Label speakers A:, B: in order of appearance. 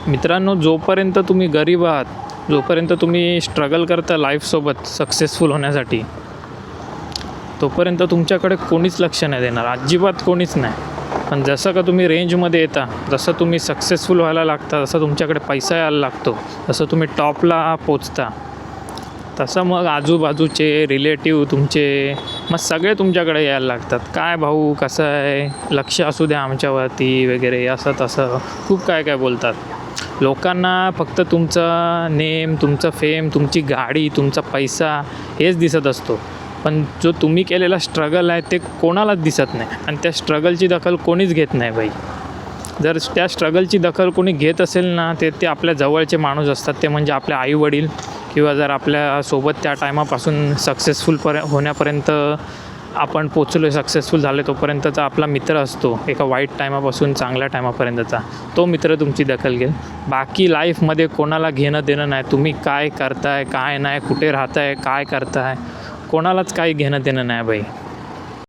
A: मित्रांनो, जोपर्यंत तुम्ही गरीब आहात, जोपर्यंत तुम्ही स्ट्रगल करता लाईफसोबत सक्सेसफुल होण्यासाठी, तोपर्यंत तुमच्याकडे कोणीच लक्ष नाही देणार, अजिबात कोणीच नाही. पण जसं का तुम्ही रेंजमध्ये येता, जसं तुम्ही सक्सेसफुल व्हायला लागता, जसं तुमच्याकडे पैसा यायला लागतो, जसं तुम्ही टॉपला पोचता, तसं मग आजूबाजूचे रिलेटिव्ह तुमचे मग सगळे तुमच्याकडे यायला लागतात. काय भाऊ कसं आहे, लक्ष असू द्या आमच्यावरती वगैरे, असं तसं खूप काय काय बोलतात. लोकांना फक्त तुमचा नेम, तुमचं फेम, तुमची गाडी, तुमचा पैसा हेच दिसत असतो. पण जो तुम्ही केलेला स्ट्रगल आहे ते कोणालाच दिसत नाही, आणि त्या स्ट्रगलची दखल कोणीच घेत नाही भाई. जर त्या स्ट्रगलची दखल कोणी घेत असेल ना, ते आपल्या जवळचे माणूस असतात, ते म्हणजे आपले आईवडील, किंवा जर आपल्यासोबत त्या टायमापासून सक्सेसफुल होण्यापर्यंत आपण पोचलो, सक्सेसफुल झाले तोपर्यंतचा आपला मित्र असतो, एका वाईट टायमापासून चांगल्या टायमापर्यंतचा, तो मित्र तुमची दखल घेईल. बाकी लाईफमध्ये कोणाला घेणं देणं नाही. तुम्ही काय करताय, काय नाही, कुठे राहताय, काय करताय, कोणालाच काही घेणं देणं नाही बाई.